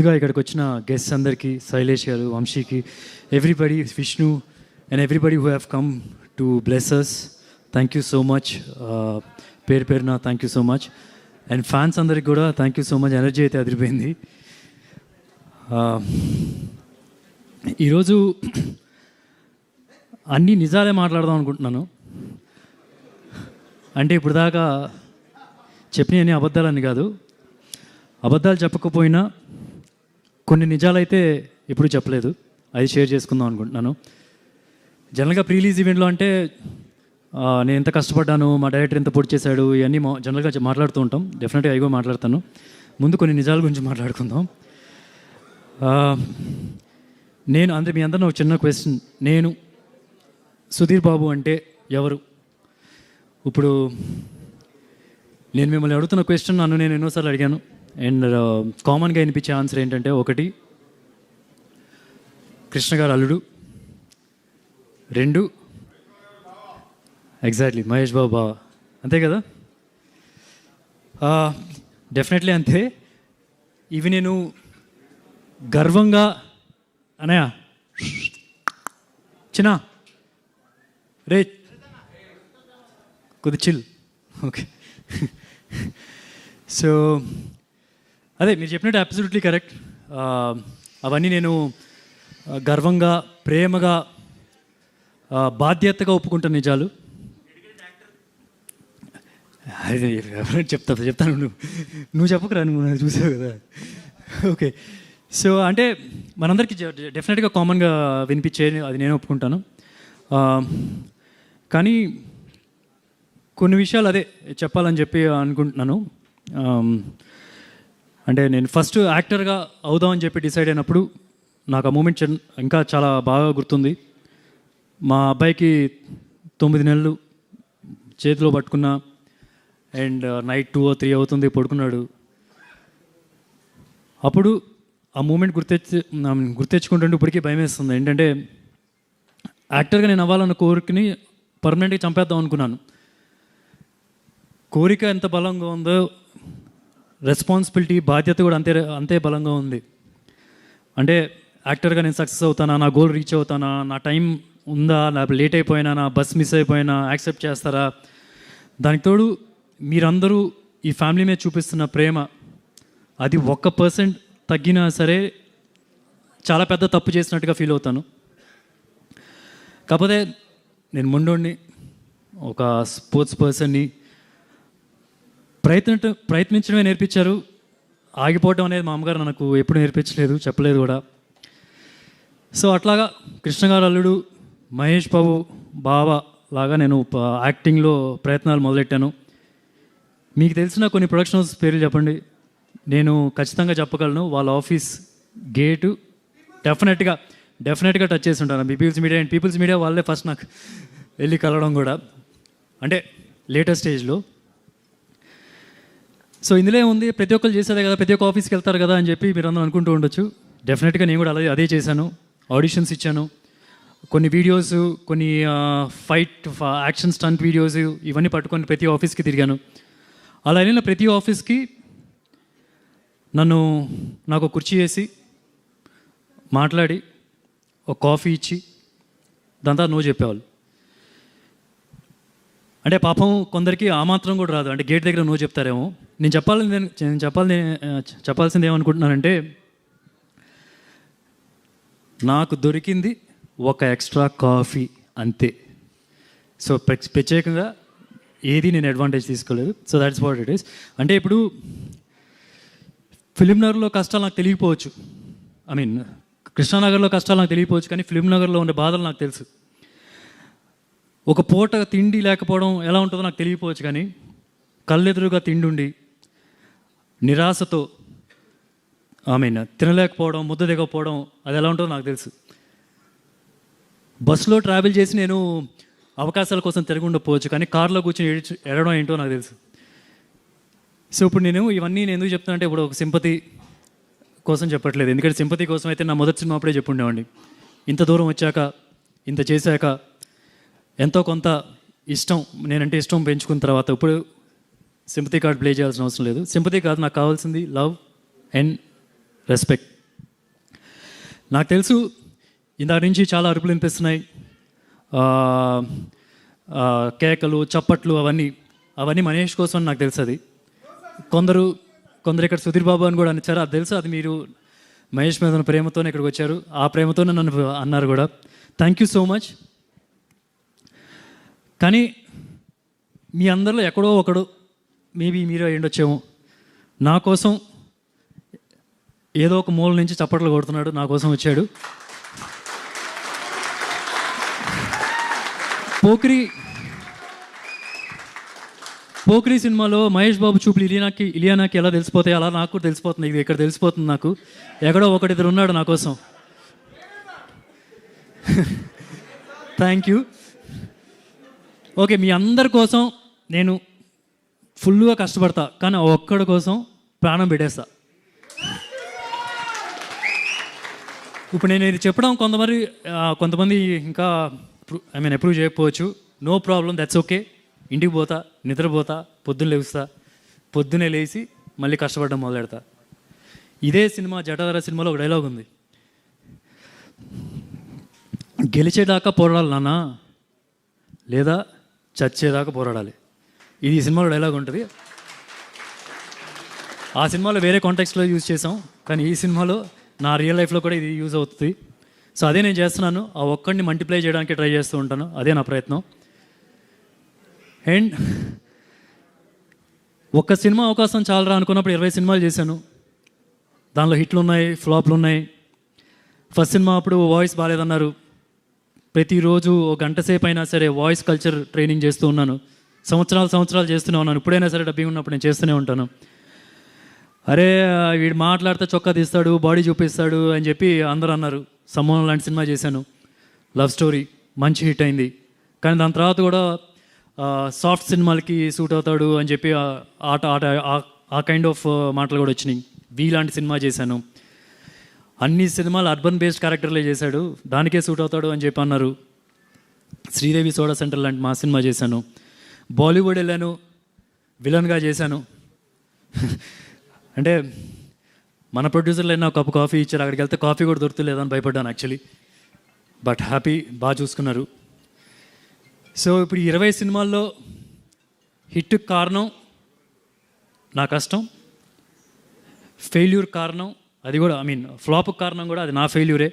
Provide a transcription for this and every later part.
ముందుగా ఇక్కడికి వచ్చిన గెస్ట్స్ అందరికీ, శైలేష్ గారు, వంశీకి, everybody, Vishnu and everybody who have come to bless us, thank you so much. పేరు పేరున thank you so much. And fans అందరికి కూడా thank you so much. Energy అయితే అదిరిపోయింది. ఈరోజు అన్నీ నిజాలే మాట్లాడదాం అనుకుంటున్నాను. అంటే ఇప్పుడు దాకా చెప్పినవన్నీ అబద్ధాలని కాదు, అబద్ధాలు చెప్పకపోయినా కొన్ని నిజాలైతే ఎప్పుడు చెప్పలేదు, అది షేర్ చేసుకుందాం అనుకుంటున్నాను. జనరల్గా ప్రీ రిలీజ్ ఈవెంట్లో అంటే నేను ఎంత కష్టపడ్డాను, మా డైరెక్టర్ ఎంత పొడి చేశాడు, ఇవన్నీ జనరల్గా మాట్లాడుతూ ఉంటాం. డెఫినెట్గా అవి కూడా మాట్లాడతాను. ముందు కొన్ని నిజాల గురించి మాట్లాడుకుందాం. నేను అంటే మీ అందరినీ ఒక చిన్న క్వశ్చన్, నేను సుధీర్ బాబు అంటే ఎవరు? ఇప్పుడు నేను మిమ్మల్ని అడుగుతున్న క్వశ్చన్ నన్ను నేను ఎన్నోసార్లు అడిగాను. అండ్ కామన్గా వినిపించే ఆన్సర్ ఏంటంటే, ఒకటి కృష్ణ గారు అల్లుడు, 2 ఎగ్జాక్ట్లీ మహేష్ బాబు బావ. అంతే కదా? డెఫినెట్లీ అంతే. ఇవి నేను గర్వంగా అనయా చిన్న రే కొద్ది చిల్. ఓకే. సో అదే మీరు చెప్పినట్టు అబ్సల్యూట్లీ కరెక్ట్. అవన్నీ నేను గర్వంగా, ప్రేమగా, బాధ్యతగా ఒప్పుకుంటాను నిజాలు. అదే చెప్తాను. నువ్వు చెప్పకురా, నువ్వు చూసావు కదా. ఓకే. సో అంటే మనందరికీ డెఫినెట్గా కామన్గా వినిపించే అది నేను ఒప్పుకుంటాను. కానీ కొన్ని విషయాలు అదే చెప్పాలని చెప్పి అనుకుంటున్నాను. అంటే నేను ఫస్ట్ యాక్టర్గా అవుదామని చెప్పి డిసైడ్ అయినప్పుడు నాకు ఆ మూమెంట్ ఇంకా చాలా బాగా గుర్తుంది. మా అబ్బాయికి 9 నెలలు చేతిలో పట్టుకున్నా, అండ్ నైట్ 2 or 3 అవుతుంది, పడుకున్నాడు. అప్పుడు ఆ మూమెంట్ గుర్తెచ్చుకుంటుంటే ఇప్పటికీ భయం వేస్తుంది. ఏంటంటే యాక్టర్గా నేను అవ్వాలన్న కోరికని పర్మనెంట్గా చంపేద్దాం అనుకున్నాను. కోరిక ఎంత బలంగా ఉందో, రెస్పాన్సిబిలిటీ, బాధ్యత కూడా అంతే బలంగా ఉంది. అంటే యాక్టర్గా నేను సక్సెస్ అవుతానా, నా గోల్ రీచ్ అవుతానా, నా టైం ఉందా, నా లేట్ అయిపోయినా, నా బస్ మిస్ అయిపోయినా యాక్సెప్ట్ చేస్తారా? దానికి తోడు మీరందరూ ఈ ఫ్యామిలీ మీద చూపిస్తున్న ప్రేమ, అది 1% తగ్గినా సరే చాలా పెద్ద తప్పు చేసినట్టుగా ఫీల్ అవుతాను. కాకపోతే నేను మొండోడిని, ఒక స్పోర్ట్స్ పర్సన్ని. ప్రయత్నించడమే నేర్పించారు, ఆగిపోవటం అనేది మా అమ్మగారు నాకు ఎప్పుడు నేర్పించలేదు, చెప్పలేదు కూడా. సో అట్లాగా కృష్ణ గారు అల్లుడు, మహేష్ బాబు బావ లాగా నేను యాక్టింగ్లో ప్రయత్నాలు మొదలెట్టాను. మీకు తెలిసిన కొన్ని ప్రొడక్షన్ హౌస్ పేర్లు చెప్పండి, నేను ఖచ్చితంగా చెప్పగలను. వాళ్ళ ఆఫీస్ గేటు డెఫినెట్గా టచ్ చేసి ఉంటాను. పీపుల్స్ మీడియా వాళ్ళే ఫస్ట్ నాకు వెళ్ళి కలవడం కూడా, అంటే లేటెస్ట్ స్టేజ్లో. సో ఇందులో ఉంది, ప్రతి ఒక్కరు చేసేదే కదా, ప్రతి ఒక్క ఆఫీస్కి వెళ్తారు కదా అని చెప్పి మీరు అందరూ అనుకుంటూ ఉండొచ్చు. డెఫినెట్గా నేను కూడా అదే చేశాను. ఆడిషన్స్ ఇచ్చాను, కొన్ని వీడియోస్, కొన్ని యాక్షన్ స్టంట్ వీడియోస్ ఇవన్నీ పట్టుకొని ప్రతి ఆఫీస్కి తిరిగాను. అలా వెళ్ళిన ప్రతి ఆఫీస్కి నాకు కుర్చీ వేసి మాట్లాడి ఒక కాఫీ ఇచ్చి దాని తర్వాత నో చెప్పేవాళ్ళు. అంటే పాపం కొందరికి ఆ మాత్రం కూడా రాదు, అంటే గేట్ దగ్గర నో చెప్తారేమో. నేను చెప్పాల్సింది ఏమనుకుంటున్నానంటే, నాకు దొరికింది ఒక ఎక్స్ట్రా కాఫీ అంతే. సో ప్రత్యేకంగా ఏది నేను అడ్వాంటేజ్ తీసుకోలేదు. So that's what it is. అంటే ఇప్పుడు ఫిలింనగర్లో కష్టాలు నాకు తెలియకపోవచ్చు, కృష్ణానగర్లో కష్టాలు నాకు తెలియకపోవచ్చు, కానీ ఫిలింనగర్లో ఉండే బాధలు నాకు తెలుసు. ఒక పూట తిండి లేకపోవడం ఎలా ఉంటుందో నాకు తెలియకపోవచ్చు, కానీ కళ్ళెదురుగా తిండి ఉండి నిరాశతో తినలేకపోవడం, ముద్ద దిగకపోవడం, అది ఎలా ఉంటుందో నాకు తెలుసు. బస్సులో ట్రావెల్ చేసి నేను అవకాశాల కోసం తిరిగి ఉండకపోవచ్చు, కానీ కార్లో కూర్చొని ఎడడం ఏంటో నాకు తెలుసు. సో ఇప్పుడు ఇవన్నీ నేను ఎందుకు చెప్తానంటే, ఇప్పుడు ఒక సింపతి కోసం చెప్పట్లేదు. ఎందుకంటే సింపతి కోసం అయితే నా మొదటి సినిమా అప్పుడే చెప్పుండేవాడిని. ఇంత దూరం వచ్చాక, ఇంత చేశాక ఎంతో కొంత నేనంటే ఇష్టం పెంచుకున్న తర్వాత ఇప్పుడు సింపతి కార్డ్ ప్లే చేయాల్సిన అవసరం లేదు. సింపతి కాదు, నాకు కావాల్సింది లవ్ అండ్ రెస్పెక్ట్. నాకు తెలుసు ఇందాక నుంచి చాలా అరుపులు వినిపిస్తున్నాయి, కేకలు, చప్పట్లు, అవన్నీ మహేష్ కోసం అని నాకు తెలుసు. అది కొందరు ఇక్కడ సుధీర్ బాబు అని కూడా అనిచ్చారు, అది తెలుసు. అది మీరు మహేష్ మీద ఉన్న ప్రేమతోనే ఇక్కడికి వచ్చారు, ఆ ప్రేమతోనే నన్ను అన్నారు కూడా. Thank you so much. కానీ మీ అందరిలో ఎక్కడో ఒకడు, మేబీ మీరే అయ్యుండొచ్చేమో, నా కోసం ఏదో ఒక మూల నుంచి చప్పట్లు కొడుతున్నాడు, నా కోసం వచ్చాడు. పోకిరి సినిమాలో మహేష్ బాబు చూపులు ఇలియానాకి ఎలా తెలిసిపోతాయి, అలా నాకు కూడా తెలిసిపోతుంది. ఇది ఇక్కడ తెలిసిపోతుంది నాకు. ఎక్కడో ఒకటిద్దరు ఉన్నాడు నా కోసం. Thank you. ఓకే, మీ అందరి కోసం నేను ఫుల్గా కష్టపడతా, కానీ ఒక్కడి కోసం ప్రాణం పెట్టేస్తా. ఇప్పుడు నేను ఇది చెప్పడం కొంతమంది ఇంకా అప్రూవ్ చేయకపోవచ్చు. No problem, that's okay. ఇంటికి పోతా, నిద్రపోతా, పొద్దున్నే లేచి మళ్ళీ కష్టపడడం మొదలెడతా. ఇదే సినిమా జటాధర సినిమాలో ఒక డైలాగ్ ఉంది, గెలిచేదాకా పోరాడాలి నాన్న, లేదా చచ్చేదాకా పోరాడాలి. ఇది ఈ సినిమాలో డైలాగ్ ఉంటుంది. ఆ సినిమాలో వేరే కాంటెక్స్ట్లో యూజ్ చేసాం, కానీ ఈ సినిమాలో నా రియల్ లైఫ్లో కూడా ఇది యూజ్ అవుతుంది. సో అదే నేను చేస్తున్నాను, ఆ ఒక్కడిని మల్టిప్లై చేయడానికి ట్రై చేస్తూ ఉంటాను, అదే నా ప్రయత్నం. అండ్ ఒక్క సినిమా అవకాశం చాలరా అనుకున్నప్పుడు 20 సినిమాలు చేశాను. దానిలో హిట్లు ఉన్నాయి, ఫ్లాప్లు ఉన్నాయి. ఫస్ట్ సినిమా అప్పుడు వాయిస్ బాగాలేదన్నారు. ప్రతిరోజు ఒక గంట సేపు అయినా సరే వాయిస్ కల్చర్ ట్రైనింగ్ చేస్తూ ఉన్నాను. సంవత్సరాలు చేస్తూనే ఉన్నాను. ఇప్పుడైనా సరే డబ్బింగ్ ఉన్నప్పుడు నేను చేస్తూనే ఉంటాను. అరే వీడు మాట్లాడితే చొక్కా తీస్తాడు, బాడీ చూపిస్తాడు అని చెప్పి అందరూ అన్నారు. సమ్మోహన్ లాంటి సినిమా చేశాను, లవ్ స్టోరీ, మంచి హిట్ అయింది. కానీ దాని తర్వాత కూడా సాఫ్ట్ సినిమాలకి సూట్ అవుతాడు అని చెప్పి ఆ కైండ్ ఆఫ్ మాటలు కూడా వచ్చినాయి. లాంటి సినిమా చేశాను. అన్ని సినిమాలు అర్బన్ బేస్డ్ క్యారెక్టర్లే చేశాడు, దానికే సూట్ అవుతాడు అని చెప్పి అన్నారు. శ్రీదేవి సోడా సెంటర్ లాంటి మా సినిమా చేశాను. బాలీవుడ్ వెళ్ళాను, విలన్గా చేశాను. అంటే మన ప్రొడ్యూసర్లు అయినా కప్పు కాఫీ ఇచ్చారు, అక్కడికి వెళ్తే కాఫీ కూడా దొరుకుతలేదని భయపడ్డాను యాక్చువల్లీ. బట్ హ్యాపీ, బాగా చూసుకున్నారు. సో ఇప్పుడు 20 సినిమాల్లో హిట్కి కారణం నా కష్టం, ఫెయిల్యూర్ కారణం అది కూడా, ఫ్లాప్కి కారణం కూడా అది నా ఫెయిల్యూరే.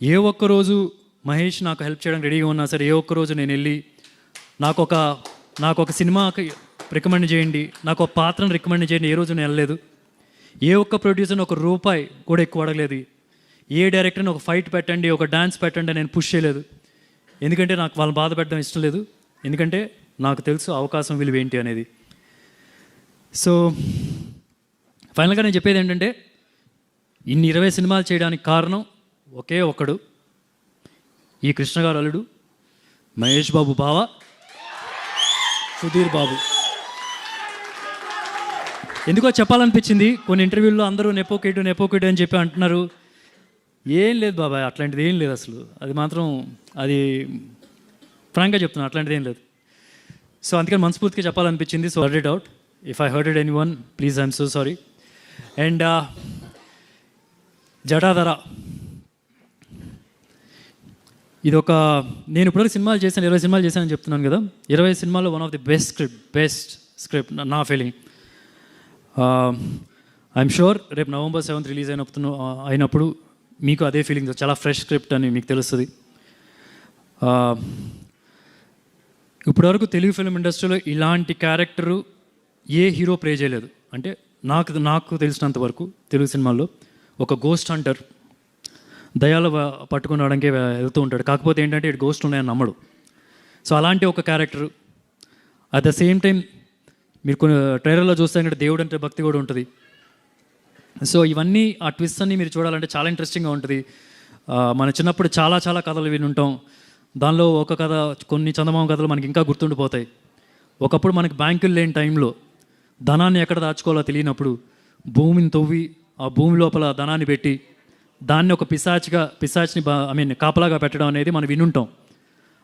ఏ ఒక్కరోజు మహేష్ నాకు హెల్ప్ చేయడానికి రెడీగా ఉన్నా సరే, ఏ ఒక్కరోజు నేను వెళ్ళి నాకు ఒక సినిమాకి రికమెండ్ చేయండి, నాకు ఒక పాత్రను రికమెండ్ చేయండి, ఏ రోజు నేను వెళ్ళలేదు. ఏ ఒక్క ప్రొడ్యూసర్ని ₹1 కూడా ఎక్కువ అడగలేదు. ఏ డైరెక్టర్ని ఒక ఫైట్ పెట్టండి, ఒక డాన్స్ పెట్టండి నేను పుష్ చేయలేదు. ఎందుకంటే నాకు వాళ్ళని బాధ పెట్టడం ఇష్టం లేదు. ఎందుకంటే నాకు తెలుసు అవకాశం విలువ ఏంటి అనేది. సో ఫైనల్గా నేను చెప్పేది ఏంటంటే, ఇన్ని 20 సినిమాలు చేయడానికి కారణం ఒకే ఒక్కడు, ఈ కృష్ణ గారు అల్లుడు మహేష్ బాబు బావ సుధీర్ బాబు. ఎందుకో చెప్పాలనిపించింది. కొన్ని ఇంటర్వ్యూల్లో అందరూ నెపోకేటు అని చెప్పి అంటున్నారు. ఏం లేదు బాబాయ్, అట్లాంటిది ఏం లేదు అసలు. అది ఫ్రాంక్గా చెప్తున్నాను, అట్లాంటిది ఏం లేదు. సో అందుకని మనస్ఫూర్తిగా చెప్పాలనిపించింది. So hurt it out. If I hurted anyone, please I'm so sorry. And Jatadhara, నేను ఇప్పటివరకు సినిమాలు చేశాను, 20 సినిమాలు చేశానని చెప్తున్నాను కదా. 20 సినిమాల్లో one of the best script నా ఫీలింగ్. ఐఎమ్ షూర్ రేపు November 7th రిలీజ్ అయినప్పుడు మీకు అదే ఫీలింగ్, చాలా ఫ్రెష్ స్క్రిప్ట్ అని మీకు తెలుస్తుంది. ఇప్పటివరకు తెలుగు ఫిల్మ్ ఇండస్ట్రీలో ఇలాంటి క్యారెక్టరు ఏ హీరో ప్లే చేయలేదు. అంటే నాకు తెలిసినంత వరకు తెలుగు సినిమాల్లో ఒక గోస్ట్ హంటర్ దయాలు పట్టుకుని రావడానికి వెళ్తూ ఉంటాడు. కాకపోతే ఏంటంటే ఇటు గోస్ట్ ఉన్నాయని నమ్మడు. సో అలాంటి ఒక character. At the same time మీరు కొన్ని ట్రైలర్లో చూస్తే ఏంటంటే దేవుడు అంటే భక్తి కూడా ఉంటుంది. సో ఇవన్నీ, ఆ ట్విస్ట్ అన్నీ మీరు చూడాలంటే చాలా ఇంట్రెస్టింగ్గా ఉంటుంది. మన చిన్నప్పుడు చాలా కథలు విని ఉంటాం. దానిలో ఒక కథ, కొన్ని చందమామ కథలు మనకి ఇంకా గుర్తుండిపోతాయి. ఒకప్పుడు మనకి బ్యాంకులు లేని టైంలో ధనాన్ని ఎక్కడ దాచుకోవాలో తెలియనప్పుడు భూమిని తవ్వి ఆ భూమి లోపల ధనాన్ని పెట్టి దాన్ని ఒక పిశాచిని కాపలాగా పెట్టడం అనేది మనం వినుంటాం.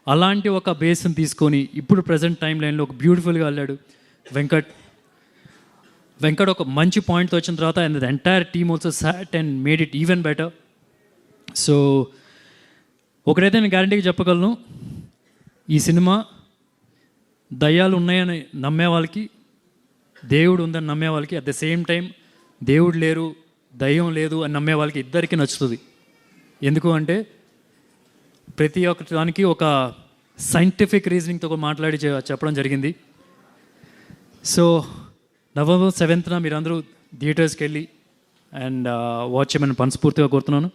అలాంటి ఒక బేస్ని తీసుకొని ఇప్పుడు ప్రజెంట్ టైం లైన్లో ఒక బ్యూటిఫుల్గా వెళ్ళాడు వెంకట్. వెంకట్ ఒక మంచి పాయింట్తో వచ్చిన తర్వాత and the entire team also sat and made it even better. So ఒకటైతే నేను గ్యారంటీగా చెప్పగలను, ఈ సినిమా దయ్యాలు ఉన్నాయని నమ్మే వాళ్ళకి, దేవుడు ఉందని నమ్మే వాళ్ళకి, అట్ ద సేమ్ టైం దేవుడు లేరు దయ్యం లేదు అని నమ్మే వాళ్ళకి ఇద్దరికీ నచ్చుతుంది. ఎందుకు అంటే ప్రతి ఒక్క దానికి ఒక సైంటిఫిక్ రీజనింగ్తో మాట్లాడి చెప్పడం జరిగింది. సో November 7th మీరందరూ థియేటర్స్కి వెళ్ళి అండ్ వాచ్ చేయమని మనస్ఫూర్తిగా కోరుతున్నాను.